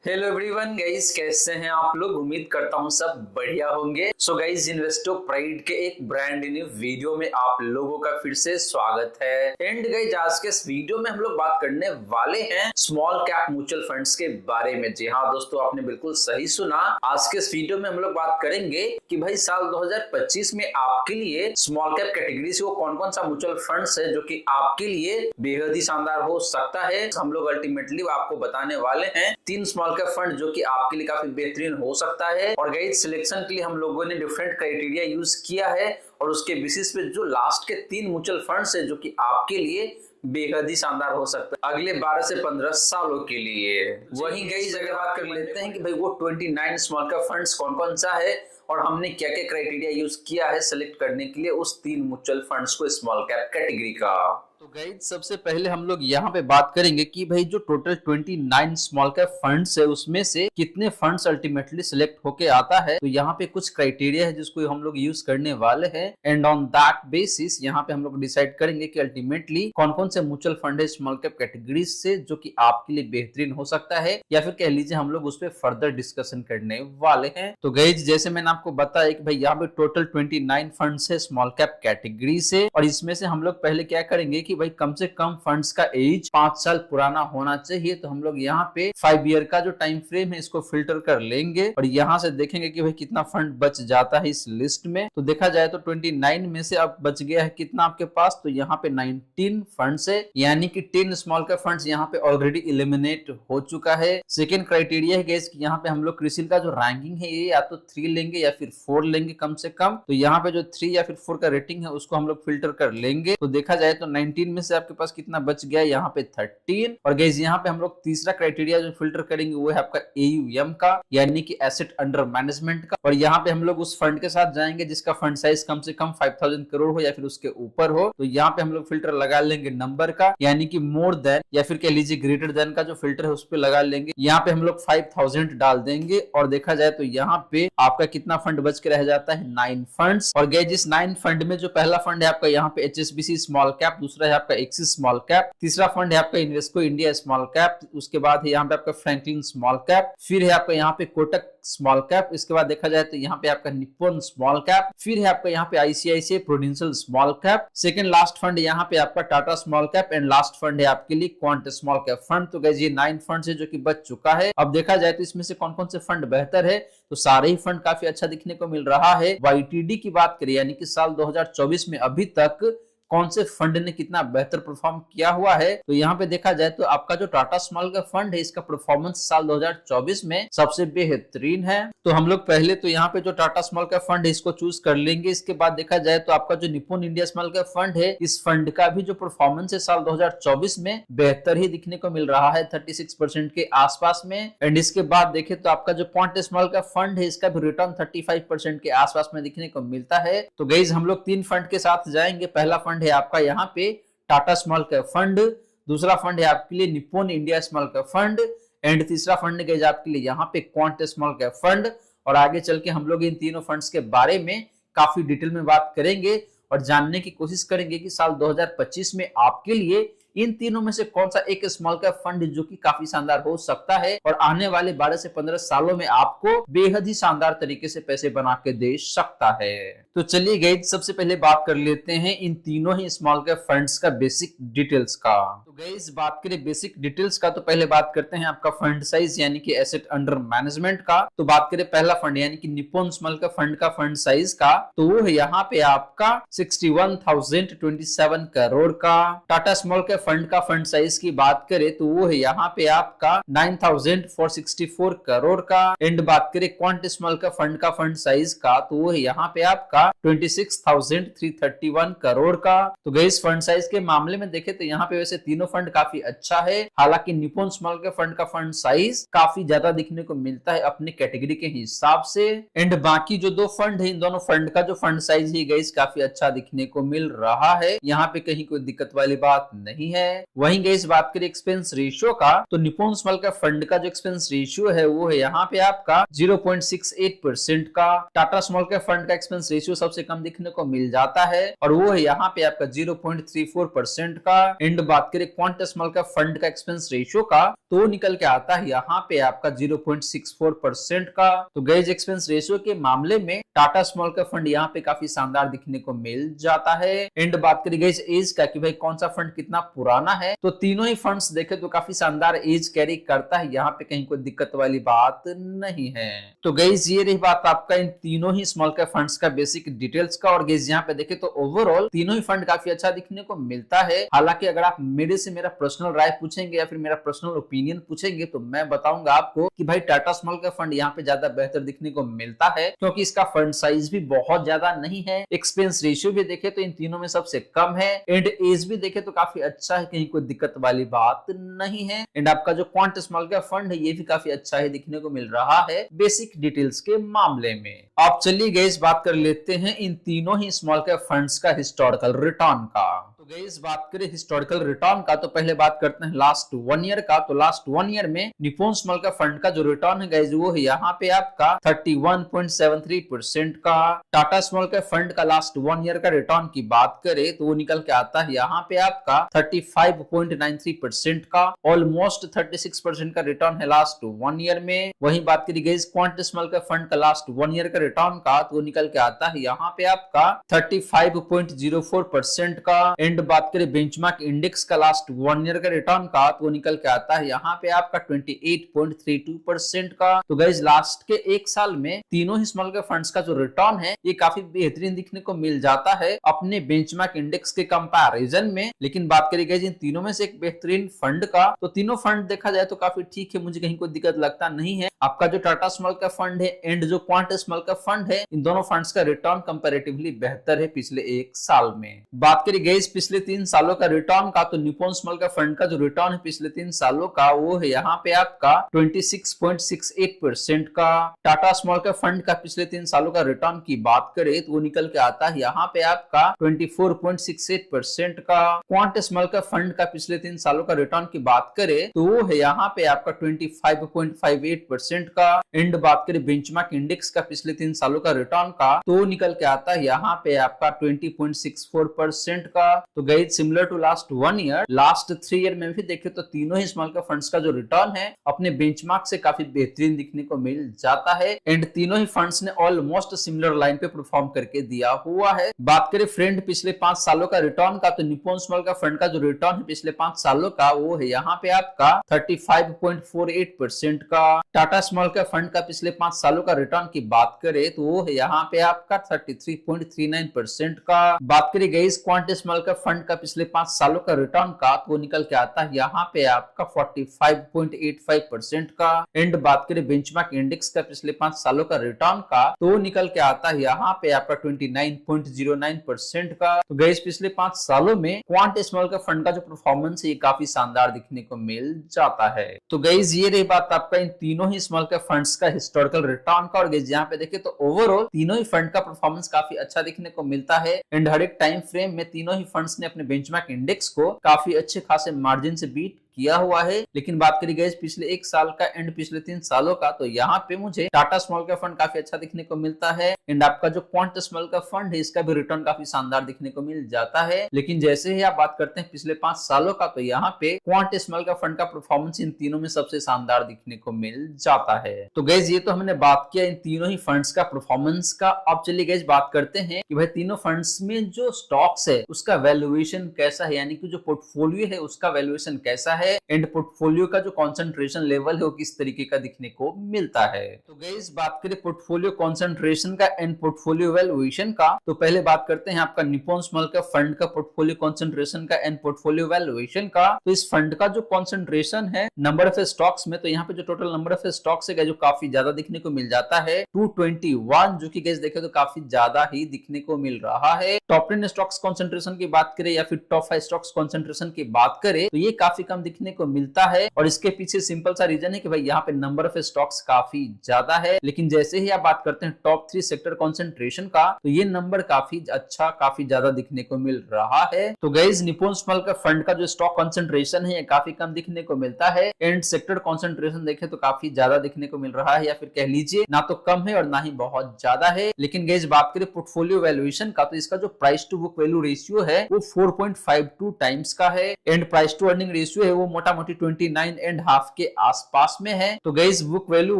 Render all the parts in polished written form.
Hello everyone guys, कैसे हैं आप लोग। उम्मीद करता हूं सब बढ़िया होंगे। सो गाइस, इन्वेस्टो प्राइड के एक ब्रांड न्यू वीडियो में आप लोगों का फिर से स्वागत है। एंड गाइस, आज के इस वीडियो में हम लोग बात करने वाले हैं स्मॉल कैप म्यूचुअल फंड्स के बारे में। जी हाँ दोस्तों, आपने बिल्कुल सही सुना। आज के इस वीडियो में हम लोग बात करेंगे कि भाई साल 2025 में आपके लिए स्मॉल कैप कैटेगरी से वो कौन कौन सा म्यूचुअल फंड्स है जो कि आपके लिए बेहद ही शानदार हो सकता है। हम लोग अल्टीमेटली आपको बताने वाले हैं 3 स्मॉल कैप फंड जो कि आपके लिए काफी बेहतरीन हो सकता है। और गाइस, सिलेक्शन के लिए हम लोगों ने डिफरेंट क्राइटेरिया यूज किया है और उसके बेसिस पे जो लास्ट के 3 म्यूचुअल फंड्स है जो कि आपके लिए बेहद ही शानदार हो सकता है अगले 12 से 15 सालों के लिए। वहीं गाइस, अगर बात कर लेते हैं कि भाई वो 29 स्मॉल कैप फंड्स कौन कौन सा है और हमने क्या क्या क्राइटेरिया यूज किया है सिलेक्ट करने के लिए उस 3 म्यूचुअल फंड्स को स्मॉल कैप कैटेगरी का। तो गाइस, सबसे पहले हम लोग यहाँ पे बात करेंगे कि भाई जो टोटल 29 स्मॉल कैप फंड्स है उसमें से कितने फंड्स अल्टीमेटली सिलेक्ट होके आता है। तो यहाँ पे कुछ क्राइटेरिया है जिसको हम लोग यूज करने वाले हैं एंड ऑन दैट बेसिस यहाँ पे हम लोग डिसाइड करेंगे कि अल्टीमेटली कौन कौन से म्यूचुअल फंड है स्मॉल कैप कैटेगरी से जो कि आपके लिए बेहतरीन हो सकता है, या फिर कह लीजिए हम लोग उस पर फर्दर डिस्कशन करने वाले हैं। तो गाइस, जैसे मैंने आपको बताया कि भाई यहाँ पे टोटल 29 फंड्स है स्मॉल कैप कैटेगरी से, और इसमें से हम लोग पहले क्या करेंगे कि भाई कम से कम फंड्स का एज 5 साल पुराना होना चाहिए। तो हम लोग यहाँ पे 5 ईयर का जो टाइम फ्रेम है इसको फिल्टर कर लेंगे और यहाँ से देखेंगे कि भाई कितना फंड बच जाता है इस लिस्ट में। तो देखा जाए तो 29 में से अब बच गया है कितना आपके पास, तो यहाँ पे 19 फंड्स है, यानी कि 10 स्मॉल कैप फंड्स यहाँ पे ऑलरेडी एलिमिनेट हो चुका है। सेकेंड क्राइटेरिया है गाइस कि यहाँ पे हम लोग क्रिसिल का जो रैंकिंग है ये या तो 3 लेंगे या फिर 4 लेंगे कम से कम। तो यहाँ पे जो 3 या फिर 4 का रेटिंग है उसको हम लोग फिल्टर कर लेंगे। तो देखा जाए तो 19 में से आपके पास कितना बच गया, यहाँ पे 13। और गाइस, यहाँ पे हम लोग तीसरा क्राइटेरिया जो फिल्टर करेंगे वो है आपका AUM का, यानी कि एसेट अंडर मैनेजमेंट का। और यहाँ पे हम लोग उस फंड के साथ जाएंगे जिसका फंड साइज कम से कम 5000 करोड़ हो या फिर उसके ऊपर हो। तो यहाँ पे हम लोग फिल्टर लगा लेंगे नंबर का, यानी कि मोर देन या फिर कह लीजिए ग्रेटर देन का जो फिल्टर है उस पर लगा लेंगे। यहाँ पे हम लोग 5000 डाल देंगे और देखा जाए तो यहाँ पे आपका कितना फंड बच के रह जाता है, 9 फंड्स। और गाइस, इस 9 फंड में जो पहला फंड है आपका यहाँ पे HSBC स्मॉल कैप, दूसरा है आपका एक्सिस स्मॉल कैप, तीसरा फंड है आपका इन्वेस्को इंडिया स्मॉल कैप, उसके बाद है यहाँ पे आपका फ्रैंकलिन स्मॉल कैप, फिर है आपका यहाँ पे कोटक स्मॉल कैप, इसके बाद देखा जाए तो यहाँ पे आपका निप्पॉन स्मॉल कैप, फिर है आपका यहाँ पे ICICI prudential small cap, second last fund यहाँ पे आपका Tata small cap and last fund है आपके लिए क्वांट स्मॉल कैप फंड। तो गाइस, ये 9 फंड है जो कि बच चुका है। अब देखा जाए तो इसमें से कौन कौन से फंड बेहतर है, तो सारे ही फंड काफी अच्छा दिखने को मिल रहा है। YTD की बात करें, यानी कि साल 2024 में अभी तक कौन से फंड ने कितना बेहतर परफॉर्म किया हुआ है, तो यहाँ पे देखा जाए तो आपका जो टाटा स्मॉल कैप फंड है इसका परफॉर्मेंस साल 2024 में सबसे बेहतरीन है। तो हम लोग पहले तो यहाँ पे जो टाटा स्मॉल कैप फंड है इसको चूज कर लेंगे। इसके बाद देखा जाए तो आपका जो Nippon India small cap fund है, इस फंड का भी जो परफॉर्मेंस है साल 2024 में बेहतर ही दिखने को मिल रहा है, 36% के आसपास में। एंड इसके बाद देखे तो आपका जो क्वांट स्मॉल कैप फंड है इसका भी रिटर्न 35% के आसपास में दिखने को मिलता है। तो गाइस, हम लोग 3 फंड के साथ जाएंगे। पहला फंड है आपका यहाँ पे टाटा स्मॉल कैप फंड, दूसरा फंड है आपके लिए Nippon India small cap fund and तीसरा फंड है आपके लिए यहाँ पे क्वांट स्मॉल कैप फंड। और आगे चल के हम लोग इन तीनों फंड्स के बारे में काफी डिटेल में बात करेंगे और जानने की कोशिश करेंगे कि साल 2025 में आपके लिए इन तीनों में से कौन सा एक स्मॉल कैप फंड जो कि काफी शानदार हो सकता है और आने वाले 12 से 15 सालों में आपको बेहद ही शानदार तरीके से पैसे बना के दे सकता है। तो चलिए गाइस, सबसे पहले बात कर लेते हैं इन तीनों ही स्मॉल कैप फंड्स का बेसिक डिटेल्स का। तो गाइस, बात करें बेसिक डिटेल्स का तो पहले बात करते हैं आपका फंड साइज यानी कि एसेट अंडर मैनेजमेंट का। तो बात करें पहला फंड यानी कि निप्पॉन स्मॉल कैप फंड का फंड साइज का, तो वो है यहाँ पे आपका 61,027 करोड़ का। टाटा स्मॉल कैप फंड का फंड साइज की बात करें तो वो है यहाँ पे आपका 9,464 करोड़ का। एंड बात करें क्वांट स्मॉल कैप फंड का फंड साइज का, तो वो है यहाँ पे आपका 26,331 करोड़ का। तो गाइस, फंड साइज के मामले में देखें तो यहाँ पे वैसे तीनों फंड काफी अच्छा है, हालांकि निप्पॉन स्मॉल कैप फंड का फंड साइज काफी ज्यादा दिखने को मिलता है अपने कैटेगरी के हिसाब से। एंड बाकी जो 2 फंड है, इन दोनों फंड का जो फंड साइज है गाइस काफी अच्छा दिखने को मिल रहा है, यहाँ पे कहीं कोई दिक्कत वाली बात नहीं है। वहीं गाइस, बात करें एक्सपेंस रेशियो का, तो निप्पॉन स्मॉल कैप फंड का जो एक्सपेंस रेशियो है वो है यहाँ पे आपका 0.68% का। टाटा स्मॉल कैप फंड का एक्सपेंस रेशियो सबसे कम दिखने को मिल जाता है और वो है यहाँ पे आपका 0.34% का। एंड बात करें क्वांट स्मॉल कैप फंड का एक्सपेंस रेशियो का तो निकल के आता है यहाँ पे आपका 0.64% का। तो गाइस एक्सपेंस रेशियो के मामले में टाटा स्मॉल कैप फंड यहाँ पे काफी शानदार दिखने को मिल जाता है। एंड बात करें गाइस एज का कि भाई कौन सा फंड कितना पुराना है, तो तीनों ही फंड्स देखे तो काफी शानदार एज कैरी करता है, यहाँ पे कहीं कोई दिक्कत वाली बात नहीं है। तो गाइस ये रही बात आपका इन तीनों ही स्मॉल कैप फंड्स का बेसिक डिटेल्स का। और गाइस यहाँ पे देखे तो ओवरऑल तीनों ही फंड काफी अच्छा दिखने को मिलता है। हालांकि अगर आप मेरे से मेरा पर्सनल राय पूछेंगे या फिर मेरा पर्सनल ओपिनियन पूछेंगे तो मैं बताऊंगा आपको कि भाई टाटा स्मॉल कैप फंड यहाँ पे ज्यादा बेहतर दिखने को मिलता है, क्योंकि इसका फंड साइज भी बहुत ज्यादा नहीं है, एक्सपेंस रेशियो भी देखे तो इन तीनों में सबसे कम है, एंड एज भी देखे तो काफी अच्छा है, कहीं कोई दिक्कत वाली बात नहीं है। एंड आपका जो क्वांट स्मॉल कैप फंड है ये भी काफी अच्छा ही दिखने को मिल रहा है बेसिक डिटेल्स के मामले में। आप चलिए गाइस बात कर लेते हैं इन तीनों ही स्मॉल कैप फंड्स का हिस्टोरिकल रिटर्न का। तो गाइस बात करें हिस्टोरिकल रिटर्न का तो पहले बात करते हैं लास्ट 1 ईयर का। तो लास्ट 1 ईयर में निप्पॉन स्मॉल कैप फंड का जो रिटर्न है गाइस वो है यहाँ पे आपका 31.73% का। टाटा स्मॉल कैप फंड का लास्ट 1 ईयर का रिटर्न की बात करें तो वो निकल के आता है यहाँ पे आपका 35.93% का। ऑलमोस्ट 36% का रिटर्न है लास्ट 1 ईयर में। वही बात करी guys quant small cap fund का लास्ट 1 ईयर का रिटर्न का तो वो निकल के आता है यहाँ पे आपका 35.04% का। एंड बात करें बेंचमार्क इंडेक्स का लास्ट 1 ईयर का रिटर्न का तो वो निकल के आता है यहाँ पे आपका 28.32% का। तो गाइस लास्ट के एक साल में तीनों ही स्मॉल कैप फंड्स का जो रिटर्न है ये काफी बेहतरीन दिखने को मिल जाता है अपने बेंचमार्क इंडेक्स के कंपैरिजन में। लेकिन बात करें गाइस इन तीनों में से एक बेहतरीन फंड का तो तीनों फंड देखा जाए तो काफी ठीक है, मुझे कहीं कोई दिक्कत लगता नहीं है। आपका जो टाटा स्मॉल कैप फंड है एंड जो क्वांट स्मॉल कैप फंड है इन दोनों फंड्स का रिटर्न कंपैरेटिवली बेहतर है पिछले एक साल में। बात करें गाइस पिछले 3 सालों का रिटर्न का तो निप्पॉन स्मॉल कैप फंड का जो रिटर्न है पिछले 3 सालों का वो है यहाँ पे आपका 26.68% का। टाटा स्मॉल कैप फंड का पिछले 3 सालों का रिटर्न की बात करें तो वो निकल के आता है यहाँ पे आपका 24.68% का। क्वांट स्मॉल कैप फंड का पिछले 3 सालों का रिटर्न की बात करें तो वो है यहाँ पे आपका 25.58% का। एंड बात करें बेंचमार्क इंडेक्स का पिछले 3 सालों का रिटर्न का तो निकल के आता है यहाँ पे आपका 20.64% का। तो guys similar to last 1 year last 3 year में भी देखे तो तीनों ही स्मॉल कैप फंड्स का जो रिटर्न है अपने बेंचमार्क से काफी बेहतरीन दिखने को मिल जाता है। एंड तीनों ही फंड्स ने ऑलमोस्ट सिमिलर लाइन पे परफॉर्म करके दिया हुआ है। बात करें फ्रेंड पिछले 5 सालों का रिटर्न का तो निप्पॉन स्मॉल कैप फंड का जो रिटर्न है पिछले 5 सालों का वो है यहाँ पे आपका 35.48% का। टाटा स्मॉल कैप फंड का पिछले 5 सालों का रिटर्न की बात करें तो वो है यहाँ पे आपका 33.39% का। बात करें guys quant small cap fund का पिछले 5 सालों का रिटर्न का तो वो निकल के आता है यहाँ पे आपका 45.85% का। एंड बात करें बेंचमार्क इंडेक्स का पिछले 5 सालों का रिटर्न का तो वो निकल के आता है यहाँ पे आपका 29.09% का। तो गाइस पिछले 5 सालों में क्वांट स्मॉल कैप फंड का जो परफॉर्मेंस है ये काफी शानदार दिखने को मिल जाता है। तो गाइस ये रही बात आपका इन तीनों ही स्मॉल कैप फंड्स का हिस्टोरिकल रिटर्न का। और गाइस यहाँ पे देखे तो ओवरऑल तीनों ही फंड का परफॉर्मेंस काफी अच्छा दिखने को मिलता है। एंड हर एक टाइम फ्रेम में तीनों ही फंड्स ने अपने बेंचमार्क इंडेक्स को काफी अच्छे खासे मार्जिन से बीट किया हुआ है। लेकिन बात करी गई पिछले 1 साल का एंड पिछले 3 सालों का तो यहाँ पे मुझे टाटा स्मॉल कैप फंड काफी अच्छा दिखने को मिलता है। एंड आपका जो क्वांट स्मॉल कैप फंड है इसका भी रिटर्न काफी शानदार दिखने को मिल जाता है। लेकिन जैसे ही आप बात करते हैं पिछले 5 सालों का तो यहाँ पे क्वांट स्मॉल कैप फंड का परफॉर्मेंस इन तीनों में सबसे शानदार दिखने को मिल जाता है। तो गाइस ये तो हमने बात किया इन तीनों ही फंड्स का परफॉर्मेंस का। अब चलिए गाइस बात करते हैं कि भाई तीनों फंड्स में जो स्टॉक्स है उसका वैल्यूएशन कैसा है, यानी कि जो पोर्टफोलियो है उसका वैल्यूएशन कैसा है एंड पोर्टफोलियो का जो कंसंट्रेशन लेवल है वो किस तरीके का दिखने को मिलता है। तो गाइस बात करें पोर्टफोलियो कंसंट्रेशन का एंड पोर्टफोलियो वैल्यूएशन का तो पहले बात करते हैं आपका निप्पॉन स्मॉल कैप फंड का पोर्टफोलियो कंसंट्रेशन का एंड पोर्टफोलियो वैल्यूएशन का। तो इस फंड का जो कंसंट्रेशन है नंबर ऑफ स्टॉक्स में तो यहाँ पे जो टोटल नंबर ऑफ स्टॉक्स है जो काफी ज्यादा दिखने को मिल जाता है 221, जो कि गाइस देखे तो काफी ज्यादा ही दिखने को मिल रहा है। टॉप 10 स्टॉक्स कंसंट्रेशन की बात करें या फिर टॉप 5 स्टॉक्स कंसंट्रेशन की बात करें तो ये काफी कम दिखने दिखने को मिलता है और इसके पीछे सिंपल सा रीजन है कि भाई यहाँ पे नंबर ऑफ स्टॉक्स काफी ज्यादा है। लेकिन जैसे ही आप बात करते हैं टॉप 3 सेक्टर कॉन्सेंट्रेशन का, तो ये नंबर काफी अच्छा, काफी ज्यादा दिखने को मिल रहा है। तो guys Nippon small cap fund का जो स्टॉक कॉन्सेंट्रेशन है ये काफी कम दिखने को मिलता है एंड सेक्टर कॉन्सेंट्रेशन देखे तो काफी ज्यादा दिखने को मिल रहा है, या फिर कह लीजिए ना तो कम है और ना ही बहुत ज्यादा है। लेकिन गाइस बात करें पोर्टफोलियो वैल्यूएशन का, तो इसका जो price to book value ratio है वो 4.52 टाइम्स का है and price to earning ratio है वो मोटा मोटी 29.5 के आसपास में है। तो गाइस बुक वैल्यू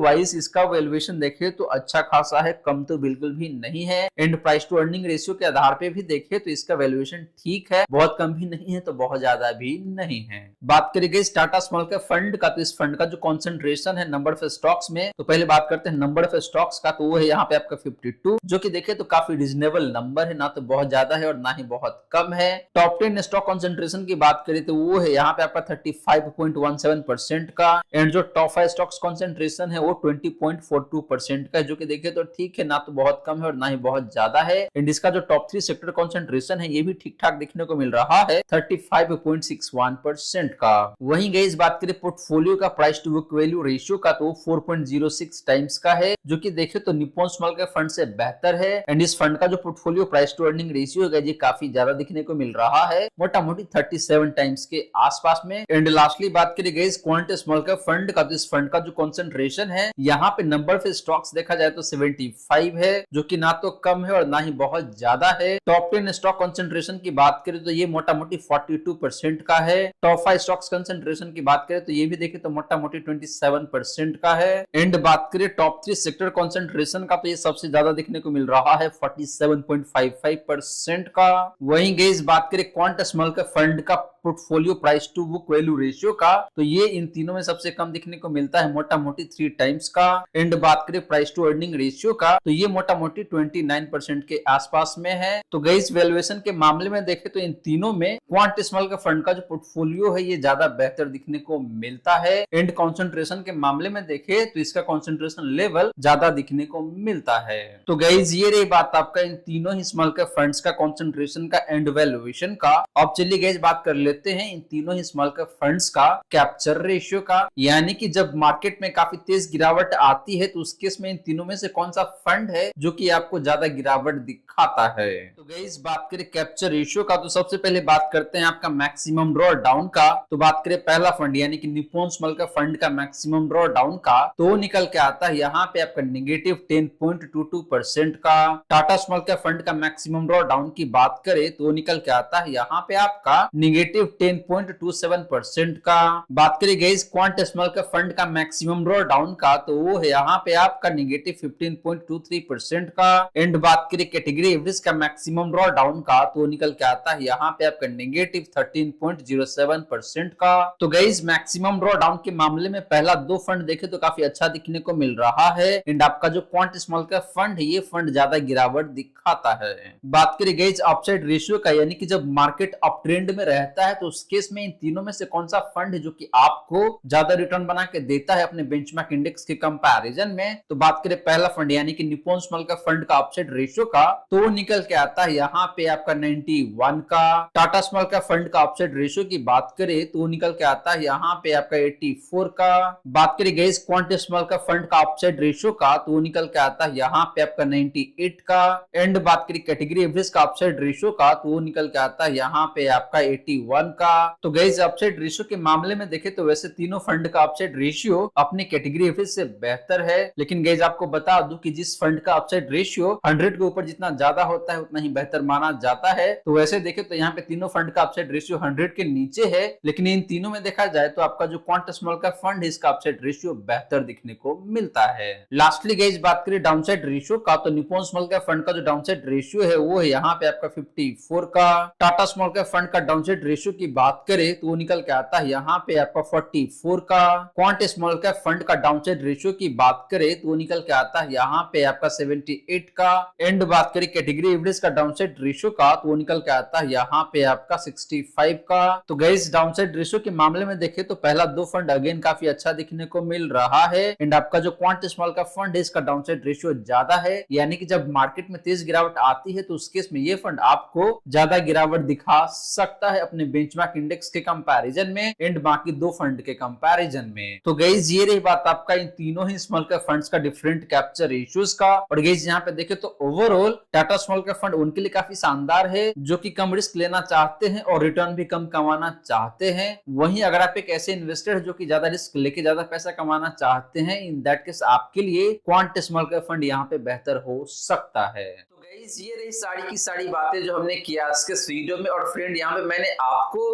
वाइज इसका वैल्यूएशन देखे तो अच्छा खासा है, कम तो बिल्कुल भी नहीं है and price to earning ratio के आधार पे भी देखे तो इसका वैल्यूएशन ठीक है, बहुत कम भी नहीं है तो बहुत ज्यादा भी नहीं है। बात करें guys Tata small cap fund का, तो इस फंड का जो कॉन्सेंट्रेशन है नंबर ऑफ स्टॉक्स में, तो पहले बात करते हैं नंबर ऑफ स्टॉक्स का, तो वो है यहाँ पे आपका 52, जो कि देखे तो काफी रिजनेबल नंबर है, ना तो बहुत ज्यादा है और ना ही बहुत कम है। टॉप 10 स्टॉक कॉन्सेंट्रेशन की बात करें तो वो है यहाँ पे आपका 35.17% का एंड जो टॉप 5 स्टॉक्स कॉन्सेंट्रेशन है वो 20.42% का है, जो कि देखे तो ठीक है, ना तो बहुत कम है और ना ही बहुत ज्यादा है एंड इसका जो टॉप 3 सेक्टर कॉन्सेंट्रेशन है ये भी ठीक ठाक दिखने को मिल रहा है 35.61% का। वहीं गाइस बात करें पोर्टफोलियो का price to book value ratio का, तो 4.06 टाइम्स का है, जो कि देखे तो निप्पॉन स्मॉल कैप फंड से बेहतर है एंड इस फंड का जो portfolio price to earning ratio है ये काफी ज्यादा दिखने को मिल रहा है, मोटा मोटी 37 टाइम्स के आसपास में। एंड लास्टली बात करें guys quant small cap fund का, तो इस फंड का जो कॉन्सेंट्रेशन है यहाँ पे नंबर ऑफ स्टॉक्स देखा जाए तो 75 है, जो कि ना तो कम है और ना ही बहुत ज्यादा है। टॉप 10 स्टॉक कॉन्सेंट्रेशन की बात करें तो ये मोटा मोटी 42% का है। टॉप 5 स्टॉक्स कंसेंट्रेशन की बात करें तो ये भी देखे तो मोटा मोटी 27% का है एंड बात करें टॉप 3 सेक्टर कंसेंट्रेशन का, तो ये सबसे ज्यादा दिखने को मिल रहा है 47.55% का। वहीं गाइस बात करें क्वांट स्मॉल कैप फंड का portfolio price to book value ratio का, तो ये इन तीनों में सबसे कम दिखने को मिलता है, मोटा मोटी 3 टाइम्स का एंड बात करें प्राइस टू अर्निंग रेशियो का, तो ये मोटा मोटी 29% के आसपास में है। तो गाइस वैल्यूएशन के मामले में देखें तो इन तीनों में क्वांट स्मॉल कैप फंड का जो पोर्टफोलियो है ये ज्यादा बेहतर दिखने को मिलता है एंड कंसंट्रेशन के मामले में देखें तो इसका कंसंट्रेशन लेवल ज्यादा दिखने को मिलता है। तो गाइस ये रही बात आपका इन तीनों ही स्मॉल कैप फंड्स का कंसंट्रेशन का एंड वैल्यूएशन का। अब चलिए गाइस बात कर लेते हैं इन तीनों ही स्मॉल कैप फंड्स का कैप्चर रेशियो का, यानी कि जब मार्केट में काफी तेज गिरावट आती है तो उस केस में इन तीनों में से कौन सा फंड है जो कि आपको ज्यादा गिरावट दिखाता है। तो गाइस बात करें कैप्चर रेशियो का, तो सबसे पहले बात करते हैं आपका मैक्सिमम ड्रॉ डाउन का। तो बात करें पहला फंड यानी कि निप्पॉन स्मॉल कैप फंड का मैक्सिमम ड्रॉ डाउन का, तो निकल के आता है यहाँ पे आपका -10.22% का। टाटा स्मॉल कैप फंड का मैक्सिमम ड्रॉ डाउन की बात करें तो निकल के आता है यहाँ पे आपका -10.27% का। बात करें guys quant small cap fund का मैक्सिमम ड्रॉ डाउन का, तो वो है यहाँ पे आपका -15.23% का एंड बात करें कैटेगरी एवरेज का मैक्सिमम ड्रॉ डाउन का, तो निकल के आता है यहाँ पे आपका -13.07% का। तो गाइस मैक्सिमम ड्रॉ डाउन के मामले में पहला दो फंड देखे तो काफी अच्छा दिखने को मिल रहा है एंड आपका जो क्वांट स्मॉल कैप फंड है ये फंड ज्यादा गिरावट दिखाता है। बात करें गाइस अपसाइड रेशियो का, यानी कि जब मार्केट अप ट्रेंड में रहता है तो उस केस में इन तीनों में से कौन सा फंड है जो कि आपको ज्यादा रिटर्न बना के देता है अपने बेंचमार्क इंडेक्स के कंपैरिजन में। तो बात करें पहला फंड यानी कि निप्पॉन स्मॉल कैप फंड का अपसाइड रेशियो का, तो निकल के आता है यहाँ पे आपका 91 का। टाटा स्मॉल कैप फंड का अपसाइड रेशियो की बात करें तो निकल के आता है यहाँ पे आपका 84 का। बात करें guys quant small cap fund का अपसाइड रेशियो का, तो निकल के आता है यहाँ पे आपका 98 का एंड बात करें कैटेगरी एवरेज का अपसाइड रेशियो का, तो निकल के आता है यहाँ पे आपका 81 का। तो गाइस अपसाइड रेशियो के मामले में देखें तो वैसे तीनों फंड का अपसाइड रेशियो अपने कैटेगरी एवरेज से बेहतर है, लेकिन गाइस आपको बता दूं कि जिस फंड का अपसाइड रेशियो 100 के ऊपर जितना ज्यादा होता है उतना ही बेहतर माना जाता है। तो वैसे देखें तो यहाँ पे तीनों फंड का अपसाइड रेशियो 100 के नीचे है, लेकिन इन तीनों में देखा जाए तो आपका जो क्वांट स्मॉल कैप फंड है इसका अपसाइड रेशियो बेहतर दिखने को मिलता है। लास्टली गाइस बात करें डाउनसाइड रेशियो का, तो निप्पॉन स्मॉल कैप फंड का जो डाउनसाइड रेशियो है वो है यहाँ पे आपका 54 का। टाटा स्मॉल कैप फंड का डाउनसाइड रेशियो की बात करें तो निकल के आता है यहाँ पे आपका 44 का। क्वांट स्मॉल कैप फंड का डाउनसाइड रेशियो की बात करें तो निकल के आता है यहाँ पे आपका 78 का एंड बात करें कैटेगरी एवरेज का डाउनसाइड रेशियो का, तो निकल के आता है यहाँ पे आपका 65 का। तो गाइस डाउनसाइड रेशियो के मामले में देखें तो पहला दो फंड अगेन काफी अच्छा दिखने को मिल रहा है एंड आपका जो क्वांट स्मॉल कैप फंड है इसका डाउनसाइड रेशियो ज्यादा है, यानी कि जब मार्केट में तेज गिरावट आती है तो उस केस में ये फंड आपको ज्यादा गिरावट दिखा सकता है अपने बेंचमार्क इंडेक्स के कंपैरिजन कंपैरिजन में एंड बाकी दो फंड के कंपैरिजन में। तो गाइस ये रही बात आपका इन तीनों ही स्मॉल कैप फंड्स का डिफरेंट कैप्चर रेशियोज का। और गाइस यहाँ पे देखे तो overall Tata small cap fund उनके लिए काफी शानदार है जो कि कम रिस्क लेना चाहते हैं और रिटर्न भी कम कमाना चाहते हैं। वहीं अगर आप एक ऐसे इन्वेस्टर जो कि ज्यादा रिस्क लेके ज्यादा पैसा कमाना चाहते हैं, इन दैट केस आपके लिए क्वांट स्मॉल कैप फंड यहाँ पे बेहतर हो सकता है। तो गाइस ये रही सारी की सारी बातें जो हमने किया आज के वीडियो में। और फ्रेंड यहाँ पे मैंने आपको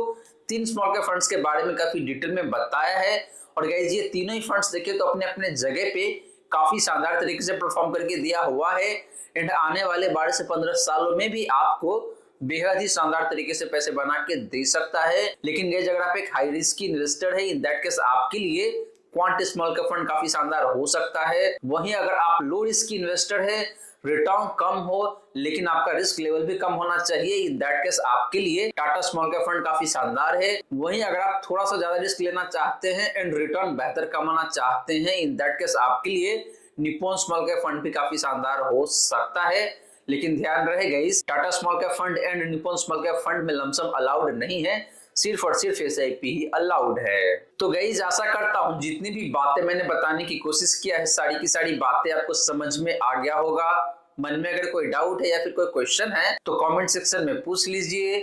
3 स्मॉल कैप फंड्स के बारे में काफी डिटेल में बताया है। और गाइस ये तीनों ही फंड्स देखे तो अपने अपने जगह पे काफी शानदार तरीके से परफॉर्म करके दिया हुआ है एंड आने वाले 12 से 15 सालों में भी आपको बेहद ही शानदार तरीके से पैसे बना के दे सकता है। लेकिन गाइस अगर आप एक हाई रिस्क इन्वेस्टर है, इन दैट केस आपके लिए क्वांट स्मॉल कैप फंड काफी शानदार हो सकता है। वहीं अगर आप लो रिस्क इन्वेस्टर है, रिटर्न कम हो लेकिन आपका रिस्क लेवल भी कम होना चाहिए, इन दैट केस आपके लिए टाटा स्मॉल कैप फंड काफी शानदार है। वहीं अगर आप थोड़ा सा ज्यादा रिस्क लेना चाहते हैं एंड रिटर्न बेहतर कमाना चाहते हैं, इन दैट केस आपके लिए निप्पॉन स्मॉल कैप फंड भी काफी शानदार हो सकता है। लेकिन ध्यान रहे guys, Tata small cap fund and Nippon small cap fund में लमसम अलाउड नहीं है, सिर्फ और सिर्फ SIP ही अलाउड है। तो गाइस आशा करता हूँ जितनी भी बातें मैंने बताने की कोशिश किया है, सारी की सारी बातें आपको समझ में आ गया होगा। मन में अगर कोई डाउट है या फिर कोई क्वेश्चन है तो कमेंट सेक्शन में पूछ लीजिए।